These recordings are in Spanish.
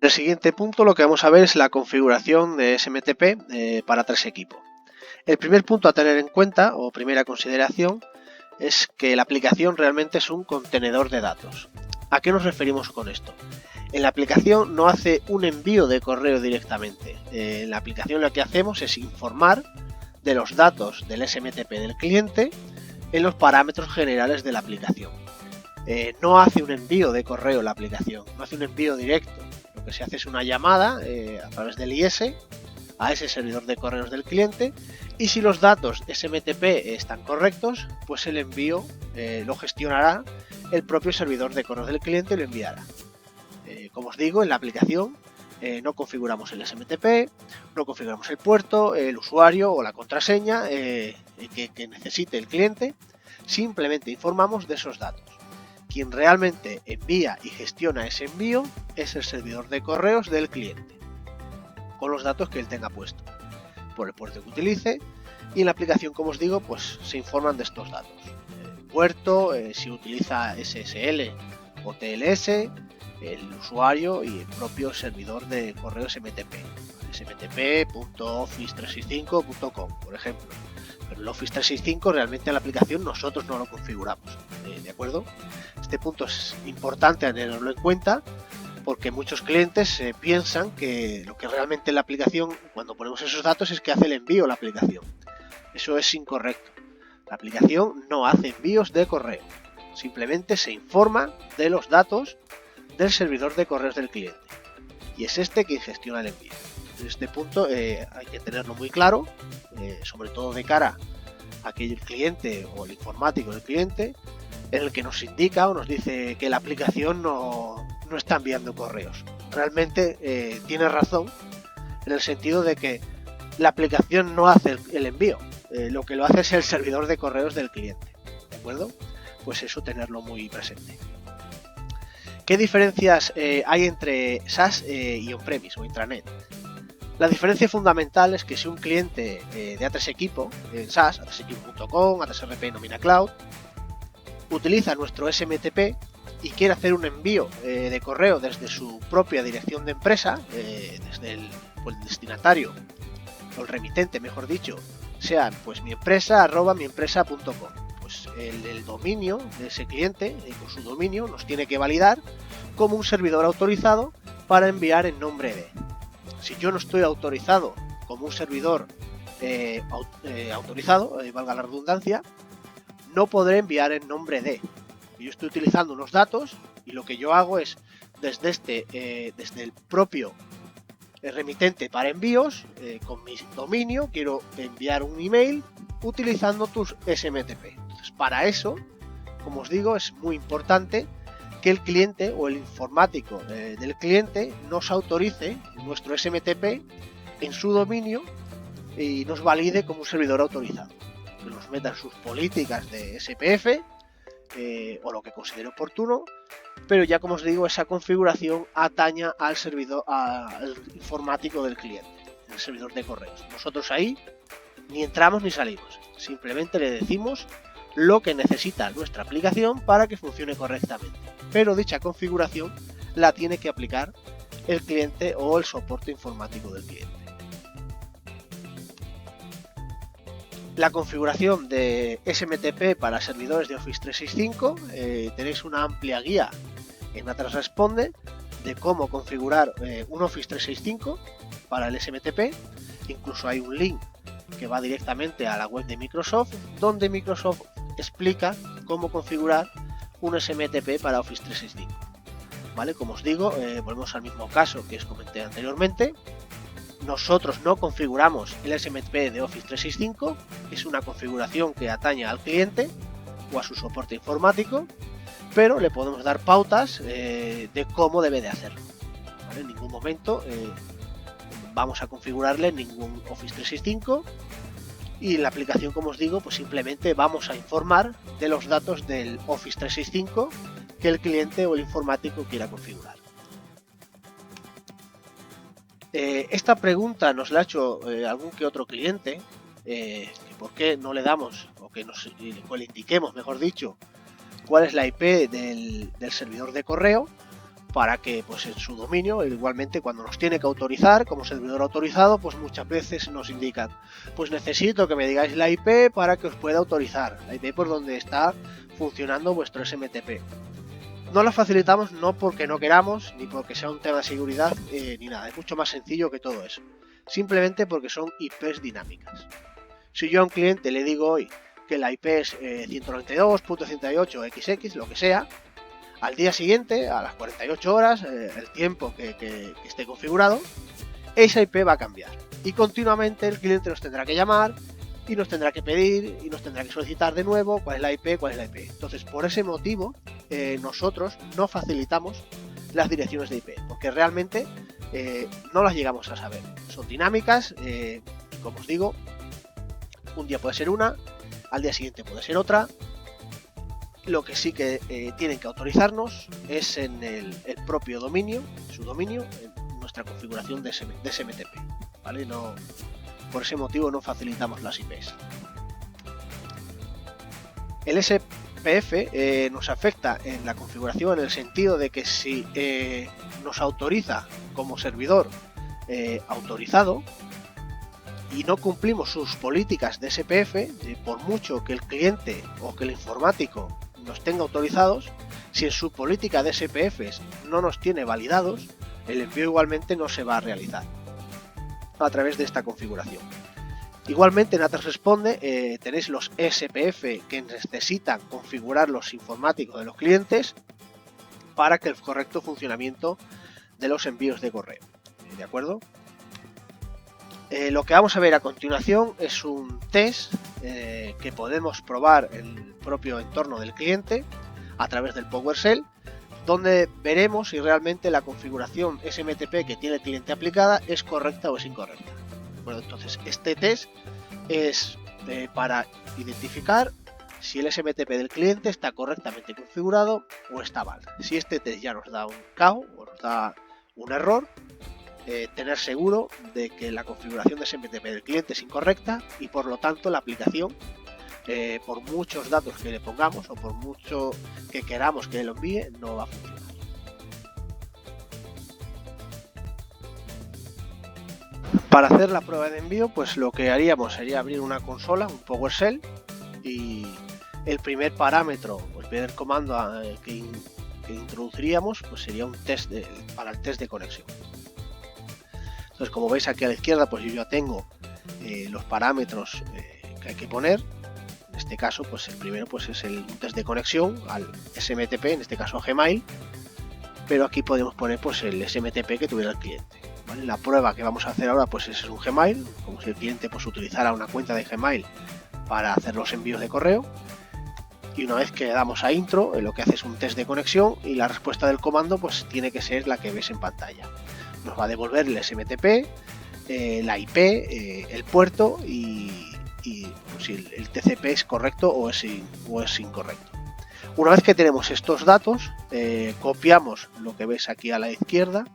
el siguiente punto lo que vamos a ver es la configuración de SMTP para 3 equipos. El primer punto a tener en cuenta, o primera consideración, es que la aplicación realmente es un contenedor de datos. ¿A qué nos referimos con esto? En la aplicación no hace un envío de correo directamente. En la aplicación lo que hacemos es informar de los datos del SMTP del cliente en los parámetros generales de la aplicación. No hace un envío de correo la aplicación, no hace un envío directo. Lo que se hace es una llamada a través del IS a ese servidor de correos del cliente, y si los datos SMTP están correctos, pues el envío lo gestionará el propio servidor de correos del cliente y lo enviará. Como os digo, en la aplicación no configuramos el SMTP, no configuramos el puerto, el usuario o la contraseña que necesite el cliente, simplemente informamos de esos datos. Quien realmente envía y gestiona ese envío es el servidor de correos del cliente, con los datos que él tenga puesto, por el puerto que utilice, y en la aplicación, como os digo, pues se informan de estos datos. El puerto, si utiliza SSL o TLS, el usuario y el propio servidor de correo SMTP, smtp.office365.com, por ejemplo. Pero el Office 365 realmente en la aplicación nosotros no lo configuramos, ¿de acuerdo? Este punto es importante tenerlo en cuenta, porque muchos clientes piensan que lo que realmente en la aplicación, cuando ponemos esos datos, es que hace el envío la aplicación. Eso es incorrecto. La aplicación no hace envíos de correo, simplemente se informa de los datos del servidor de correos del cliente, y es este quien gestiona el envío. En este punto hay que tenerlo muy claro, sobre todo de cara a que el cliente o el informático del cliente, en el que nos indica o nos dice que la aplicación no está enviando correos. Realmente tiene razón, en el sentido de que la aplicación no hace el envío, lo que lo hace es el servidor de correos del cliente, ¿de acuerdo? Pues eso, tenerlo muy presente. ¿Qué diferencias hay entre SaaS y on-premise o intranet? La diferencia fundamental es que si un cliente de A3 Equipo, en SaaS, a3equipo.com, A3RP Nomina Cloud, utiliza nuestro SMTP y quiere hacer un envío de correo desde su propia dirección de empresa, desde el destinatario o el remitente, mejor dicho, sean pues miempresa@miempresa.com. Pues el dominio de ese cliente, con su dominio, nos tiene que validar como un servidor autorizado para enviar en nombre de. Si yo no estoy autorizado como un servidor autorizado, valga la redundancia, no podré enviar en nombre de. Yo estoy utilizando unos datos y lo que yo hago es desde el propio remitente para envíos, con mi dominio, quiero enviar un email utilizando tus SMTP. Entonces, para eso, como os digo, es muy importante que el cliente o el informático del cliente nos autorice nuestro SMTP en su dominio y nos valide como un servidor autorizado, que nos meta en sus políticas de SPF o lo que considere oportuno, pero ya, como os digo, esa configuración ataña al servidor, al informático del cliente, el servidor de correos. Nosotros ahí ni entramos ni salimos, simplemente le decimos lo que necesita nuestra aplicación para que funcione correctamente, pero dicha configuración la tiene que aplicar el cliente o el soporte informático del cliente. La configuración de SMTP para servidores de Office 365, tenéis una amplia guía en Atlas Responde de cómo configurar un Office 365 para el SMTP. Incluso hay un link que va directamente a la web de Microsoft, donde Microsoft explica cómo configurar un SMTP para Office 365. ¿Vale? Como os digo, volvemos al mismo caso que os comenté anteriormente. Nosotros no configuramos el SMTP de Office 365, es una configuración que atañe al cliente o a su soporte informático, pero le podemos dar pautas de cómo debe de hacerlo. ¿Vale? En ningún momento vamos a configurarle ningún Office 365, y en la aplicación, como os digo, pues simplemente vamos a informar de los datos del Office 365 que el cliente o el informático quiera configurar. Esta pregunta nos la ha hecho algún que otro cliente, por qué no le damos, o que le indiquemos, mejor dicho, cuál es la IP del servidor de correo, para que pues en su dominio, igualmente cuando nos tiene que autorizar como servidor autorizado, pues muchas veces nos indican, pues necesito que me digáis la IP para que os pueda autorizar, la IP por donde está funcionando vuestro SMTP. No la facilitamos no porque no queramos, ni porque sea un tema de seguridad, ni nada, es mucho más sencillo que todo eso, simplemente porque son IPs dinámicas. Si yo a un cliente le digo hoy que la IP es 192.168xx, lo que sea, al día siguiente, a las 48 horas, el tiempo que esté configurado, esa IP va a cambiar. Y continuamente el cliente nos tendrá que llamar y nos tendrá que pedir y nos tendrá que solicitar de nuevo cuál es la IP, cuál es la IP. Entonces, por ese motivo, nosotros no facilitamos las direcciones de IP, porque realmente no las llegamos a saber. Son dinámicas, como os digo, un día puede ser una, al día siguiente puede ser otra. Lo que sí que tienen que autorizarnos es en el propio dominio, su dominio, en nuestra configuración de SMTP, ¿vale? No, por ese motivo no facilitamos las IPs. El SPF nos afecta en la configuración en el sentido de que si nos autoriza como servidor autorizado y no cumplimos sus políticas de SPF, por mucho que el cliente o que el informático nos tenga autorizados, si en su política de SPFs no nos tiene validados, el envío igualmente no se va a realizar a través de esta configuración. Igualmente en Atres Responde tenéis los SPF que necesitan configurar los informáticos de los clientes para que el correcto funcionamiento de los envíos de correo. ¿De acuerdo? Lo que vamos a ver a continuación es un test que podemos probar en el propio entorno del cliente a través del PowerShell, donde veremos si realmente la configuración SMTP que tiene el cliente aplicada es correcta o es incorrecta. Bueno, entonces este test es para identificar si el SMTP del cliente está correctamente configurado o está mal. Si este test ya nos da un KO o nos da un error, tener seguro de que la configuración de SMTP del cliente es incorrecta y por lo tanto la aplicación, por muchos datos que le pongamos o por mucho que queramos que lo envíe, no va a funcionar. Para hacer la prueba de envío, pues lo que haríamos sería abrir una consola, un PowerShell, y el primer parámetro, el primer comando que introduciríamos, pues sería un test para el test de conexión. Entonces, como veis aquí a la izquierda, pues yo ya tengo los parámetros que hay que poner. En este caso, pues el primero pues es el test de conexión al SMTP, en este caso a Gmail, pero aquí podemos poner pues el SMTP que tuviera el cliente. ¿Vale? La prueba que vamos a hacer ahora pues es un Gmail, como si el cliente pues utilizara una cuenta de Gmail para hacer los envíos de correo. Y una vez que le damos a intro, lo que hace es un test de conexión y la respuesta del comando pues tiene que ser la que ves en pantalla. Nos va a devolver el SMTP, la IP, el puerto y si el TCP es correcto o es incorrecto. Una vez que tenemos estos datos, copiamos lo que ves aquí a la izquierda.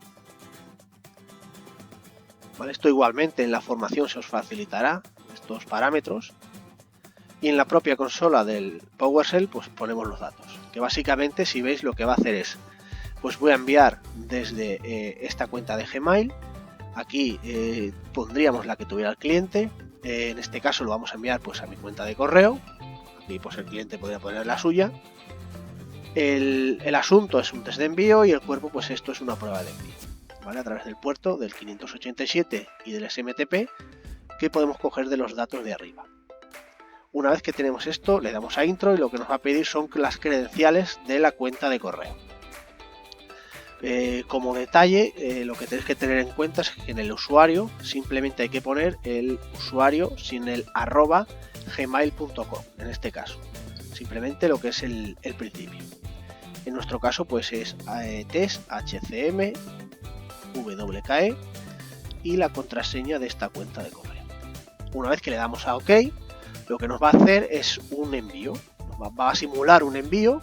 ¿Vale? Esto igualmente en la formación se os facilitará estos parámetros. Y en la propia consola del PowerShell pues ponemos los datos. Que básicamente, si veis, lo que va a hacer es, pues voy a enviar desde esta cuenta de Gmail. Aquí pondríamos la que tuviera el cliente. En este caso lo vamos a enviar pues a mi cuenta de correo. Aquí pues el cliente podría poner la suya. El asunto es un test de envío y el cuerpo pues esto es una prueba de envío. ¿Vale? A través del puerto del 587 y del SMTP que podemos coger de los datos de arriba. Una vez que tenemos esto, le damos a intro y lo que nos va a pedir son las credenciales de la cuenta de correo. Como detalle, lo que tenéis que tener en cuenta es que en el usuario simplemente hay que poner el usuario sin el @gmail.com, en este caso. Simplemente lo que es el principio. En nuestro caso pues es test.hcm wke y la contraseña de esta cuenta de correo. Una vez que le damos a OK, lo que nos va a hacer es un envío. Va a simular un envío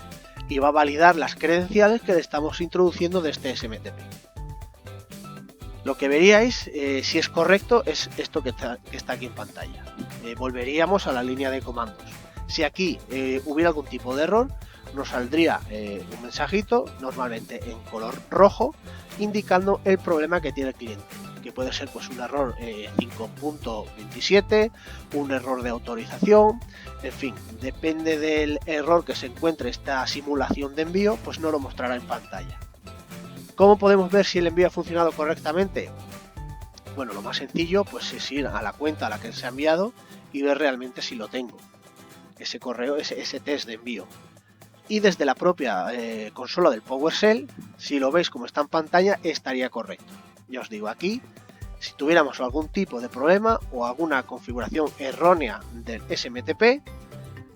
y va a validar las credenciales que le estamos introduciendo de este SMTP. Lo que veríais, si es correcto, es esto que está aquí en pantalla. Volveríamos a la línea de comandos. Si aquí hubiera algún tipo de error, nos saldría un mensajito, normalmente en color rojo, indicando el problema que tiene el cliente, que puede ser pues un error 5.27, un error de autorización, en fin, depende del error que se encuentre esta simulación de envío, pues no lo mostrará en pantalla. ¿Cómo podemos ver si el envío ha funcionado correctamente? Bueno, lo más sencillo pues es ir a la cuenta a la que se ha enviado y ver realmente si lo tengo, ese correo, ese test de envío. Y desde la propia consola del PowerShell, si lo veis como está en pantalla, estaría correcto. Ya os digo, aquí, si tuviéramos algún tipo de problema o alguna configuración errónea del SMTP,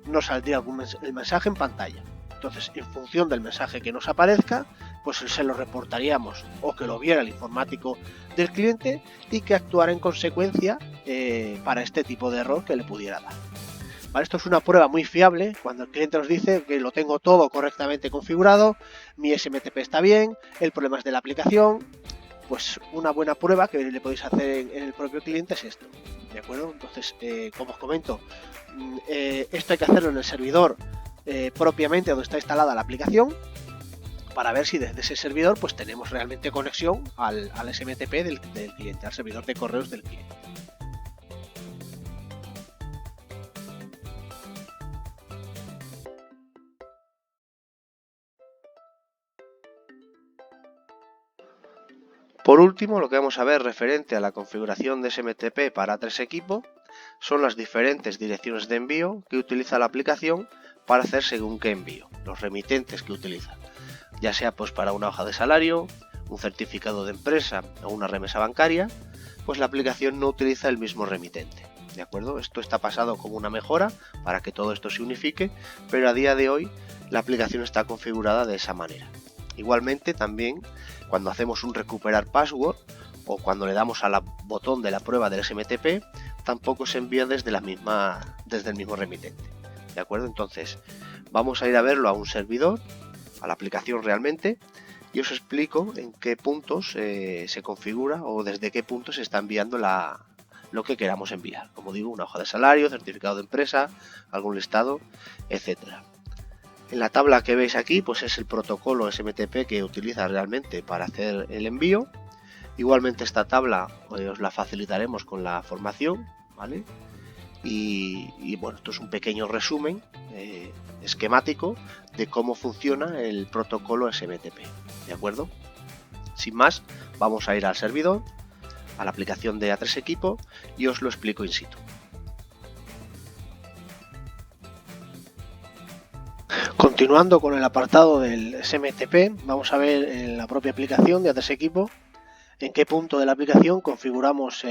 nos saldría el mensaje en pantalla. Entonces, en función del mensaje que nos aparezca, pues se lo reportaríamos o que lo viera el informático del cliente y que actuara en consecuencia para este tipo de error que le pudiera dar. Vale, esto es una prueba muy fiable cuando el cliente nos dice que lo tengo todo correctamente configurado, mi SMTP está bien, el problema es de la aplicación. Pues una buena prueba que le podéis hacer en el propio cliente es esto, ¿de acuerdo? Entonces, como os comento, esto hay que hacerlo en el servidor propiamente donde está instalada la aplicación, para ver si desde ese servidor pues tenemos realmente conexión al SMTP del cliente, al servidor de correos del cliente. Por último, lo que vamos a ver referente a la configuración de SMTP para 3 equipos son las diferentes direcciones de envío que utiliza la aplicación para hacer según qué envío, los remitentes que utiliza, ya sea pues para una hoja de salario, un certificado de empresa o una remesa bancaria, pues la aplicación no utiliza el mismo remitente, ¿de acuerdo? Esto está pasado como una mejora para que todo esto se unifique, pero a día de hoy la aplicación está configurada de esa manera. Igualmente también cuando hacemos un recuperar password o cuando le damos al botón de la prueba del SMTP, tampoco se envía desde el mismo remitente, ¿de acuerdo? Entonces vamos a ir a verlo a un servidor, a la aplicación realmente, y os explico en qué puntos se configura o desde qué puntos se está enviando lo que queramos enviar. Como digo, una hoja de salario, certificado de empresa, algún listado, etcétera. En la tabla que veis aquí, pues es el protocolo SMTP que utiliza realmente para hacer el envío. Igualmente esta tabla os la facilitaremos con la formación, ¿vale? Y bueno, esto es un pequeño resumen esquemático de cómo funciona el protocolo SMTP, ¿de acuerdo? Sin más, vamos a ir al servidor, a la aplicación de A3 Equipo y os lo explico in situ. Continuando con el apartado del SMTP, vamos a ver en la propia aplicación de A3 Equipo en qué punto de la aplicación configuramos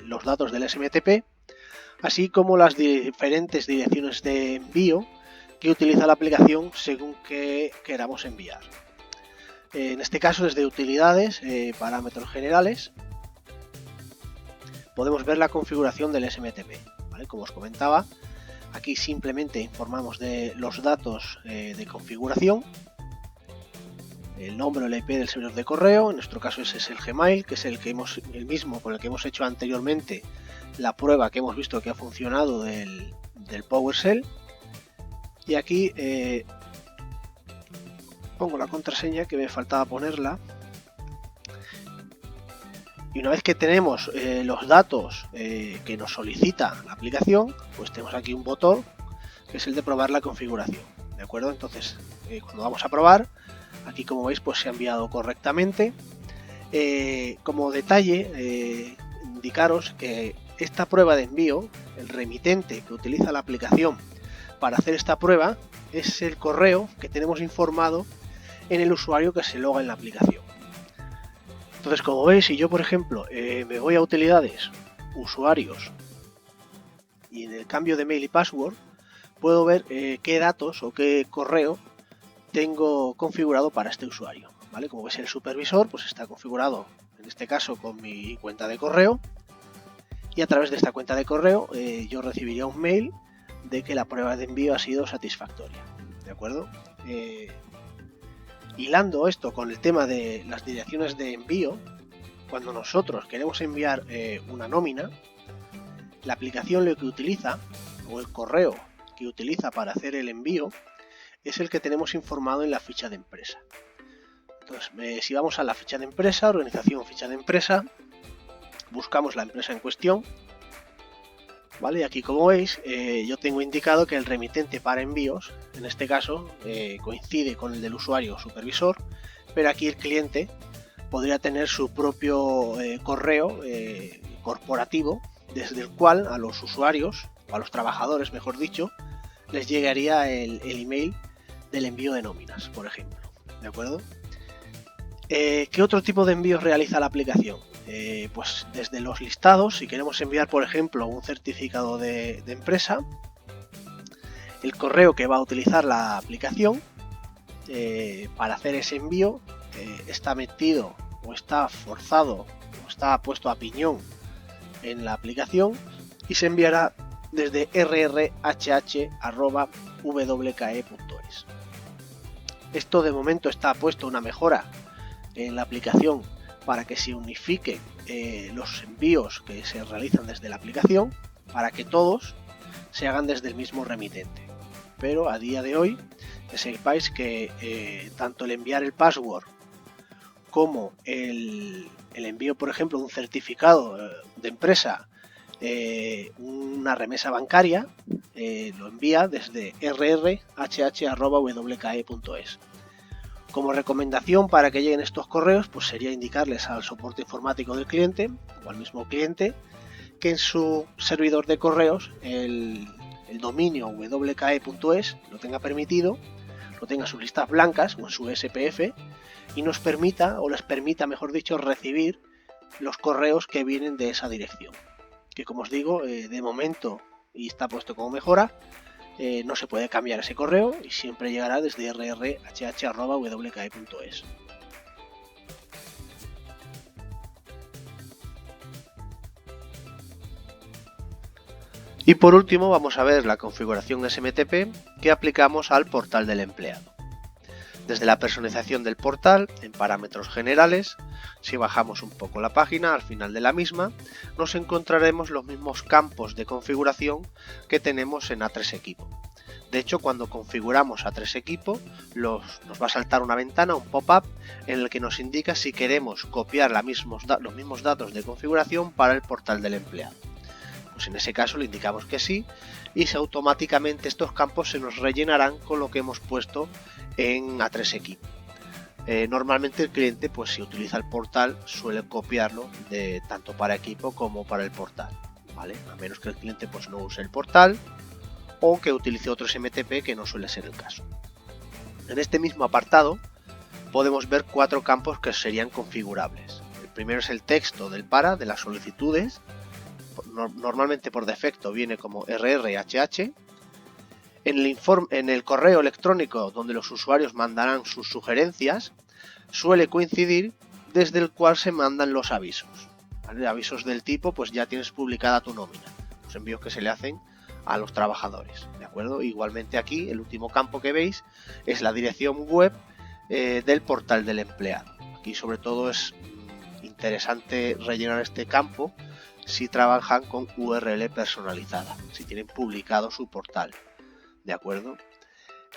los datos del SMTP, así como las diferentes direcciones de envío que utiliza la aplicación según que queramos enviar. En este caso, desde utilidades, parámetros generales, podemos ver la configuración del SMTP, ¿vale? Como os comentaba, aquí simplemente informamos de los datos de configuración, el nombre o la IP del servidor de correo, en nuestro caso ese es el Gmail, que es el mismo con el que hemos hecho anteriormente la prueba que hemos visto que ha funcionado del PowerShell. Y aquí pongo la contraseña que me faltaba ponerla. Y una vez que tenemos los datos que nos solicita la aplicación, pues tenemos aquí un botón que es el de probar la configuración, ¿de acuerdo? Entonces, cuando vamos a probar, aquí como veis pues se ha enviado correctamente. Como detalle, indicaros que esta prueba de envío, el remitente que utiliza la aplicación para hacer esta prueba, es el correo que tenemos informado en el usuario que se loga en la aplicación. Entonces, como veis, si yo por ejemplo me voy a utilidades, usuarios, y en el cambio de mail y password, puedo ver qué datos o qué correo tengo configurado para este usuario, ¿vale? Como veis, el supervisor pues está configurado en este caso con mi cuenta de correo, y a través de esta cuenta de correo yo recibiría un mail de que la prueba de envío ha sido satisfactoria, ¿de acuerdo? Hilando esto con el tema de las direcciones de envío, cuando nosotros queremos enviar una nómina, la aplicación lo que utiliza, o el correo que utiliza para hacer el envío, es el que tenemos informado en la ficha de empresa. Entonces, si vamos a la ficha de empresa, organización, ficha de empresa, buscamos la empresa en cuestión, ¿vale? Y aquí, como veis, yo tengo indicado que el remitente para envíos, en este caso, coincide con el del usuario supervisor, pero aquí el cliente podría tener su propio correo corporativo, desde el cual a los usuarios, o a los trabajadores, mejor dicho, les llegaría el email del envío de nóminas, por ejemplo, ¿de acuerdo? ¿Qué otro tipo de envíos realiza la aplicación? Pues desde los listados, si queremos enviar, por ejemplo, un certificado de empresa, el correo que va a utilizar la aplicación para hacer ese envío está metido o está forzado o está puesto a piñón en la aplicación y se enviará desde rrhh@wke.es. Esto de momento está puesto una mejora en la aplicación para que se unifiquen los envíos que se realizan desde la aplicación, para que todos se hagan desde el mismo remitente. Pero a día de hoy, que sepáis que tanto el enviar el password como el envío, por ejemplo, de un certificado de empresa, una remesa bancaria, lo envía desde rrhh@wke.es. Como recomendación para que lleguen estos correos, pues sería indicarles al soporte informático del cliente o al mismo cliente que en su servidor de correos el dominio wke.es lo tenga permitido, lo tenga en sus listas blancas o en su SPF y nos permita, o les permita, mejor dicho, recibir los correos que vienen de esa dirección. Que, como os digo, de momento, y está puesto como mejora, no se puede cambiar ese correo y siempre llegará desde rrhh@wke.es. Y por último vamos a ver la configuración SMTP que aplicamos al portal del empleado. Desde la personalización del portal, en parámetros generales, si bajamos un poco la página, al final de la misma, nos encontraremos los mismos campos de configuración que tenemos en A3 Equipo. De hecho, cuando configuramos A3 Equipo, nos va a saltar una ventana, un pop-up, en el que nos indica si queremos copiar los mismos datos de configuración para el portal del empleado. Pues en ese caso le indicamos que sí y automáticamente estos campos se nos rellenarán con lo que hemos puesto en A3 Equipo. Normalmente el cliente, pues si utiliza el portal, suele copiarlo tanto para equipo como para el portal, ¿vale? A menos que el cliente pues no use el portal o que utilice otro SMTP, que no suele ser el caso. En este mismo apartado podemos ver 4 campos que serían configurables. El primero es el texto de las solicitudes. Normalmente por defecto viene como RRHH. En el correo electrónico donde los usuarios mandarán sus sugerencias, suele coincidir desde el cual se mandan los avisos, ¿vale? Avisos del tipo, pues ya tienes publicada tu nómina, los envíos que se le hacen a los trabajadores, ¿de acuerdo? Igualmente aquí el último campo que veis es la dirección web del portal del empleado. Aquí sobre todo es interesante rellenar este campo si trabajan con URL personalizada, si tienen publicado su portal, ¿de acuerdo?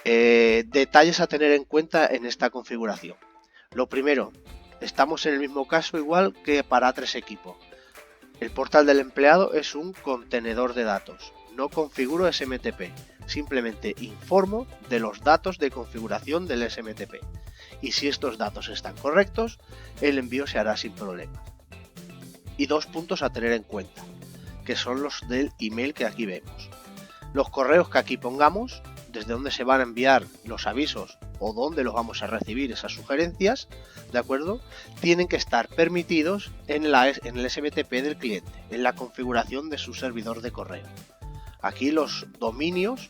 Detalles a tener en cuenta en esta configuración. Lo primero, estamos en el mismo caso igual que para A3 Equipo. El portal del empleado es un contenedor de datos. No configuro SMTP, simplemente informo de los datos de configuración del SMTP. Y si estos datos están correctos, el envío se hará sin problemas. Y 2 puntos a tener en cuenta, que son los del email que aquí vemos. Los correos que aquí pongamos, desde dónde se van a enviar los avisos o dónde los vamos a recibir esas sugerencias, ¿de acuerdo? Tienen que estar permitidos en el SMTP del cliente, en la configuración de su servidor de correo. Aquí los dominios,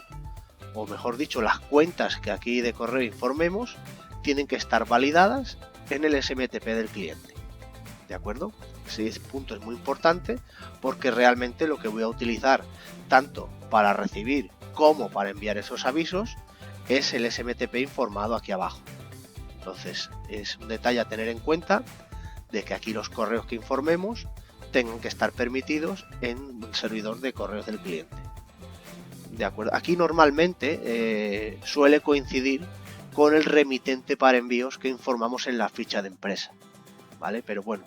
o mejor dicho, las cuentas que aquí de correo informemos, tienen que estar validadas en el SMTP del cliente, ¿de acuerdo? Ese punto es muy importante porque realmente lo que voy a utilizar tanto para recibir como para enviar esos avisos es el SMTP informado aquí abajo. Entonces es un detalle a tener en cuenta de que aquí los correos que informemos tengan que estar permitidos en un servidor de correos del cliente. ¿de acuerdo? Aquí normalmente suele coincidir con el remitente para envíos que informamos en la ficha de empresa, ¿vale? Pero bueno,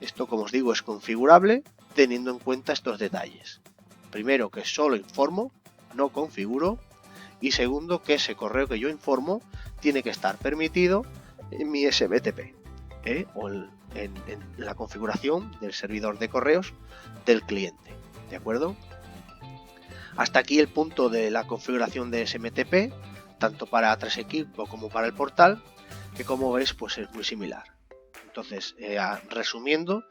esto, como os digo, es configurable teniendo en cuenta estos detalles. Primero, que solo informo, no configuro. Y segundo, que ese correo que yo informo tiene que estar permitido en mi SMTP, o en la configuración del servidor de correos del cliente, ¿de acuerdo? Hasta aquí el punto de la configuración de SMTP, tanto para 3equipo como para el portal, que como veis pues es muy similar. Entonces, resumiendo,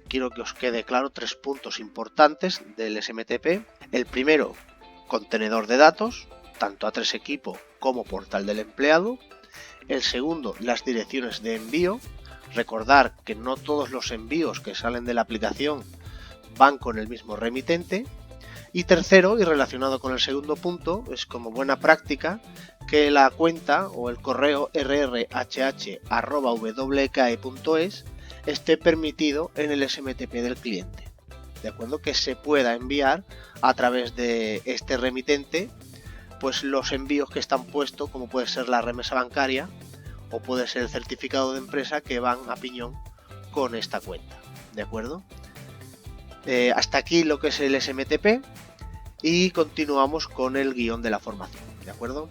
quiero que os quede claro 3 puntos importantes del SMTP. El primero, contenedor de datos, tanto a 3equipo como portal del empleado. El segundo, las direcciones de envío. Recordar que no todos los envíos que salen de la aplicación van con el mismo remitente. Y tercero, y relacionado con el segundo punto, es como buena práctica que la cuenta o el correo rrhh@wke.es esté permitido en el SMTP del cliente, de acuerdo, que se pueda enviar a través de este remitente pues los envíos que están puestos, como puede ser la remesa bancaria o puede ser el certificado de empresa, que van a piñón con esta cuenta, de acuerdo. Hasta aquí lo que es el SMTP y continuamos con el guión de la formación, ¿de acuerdo?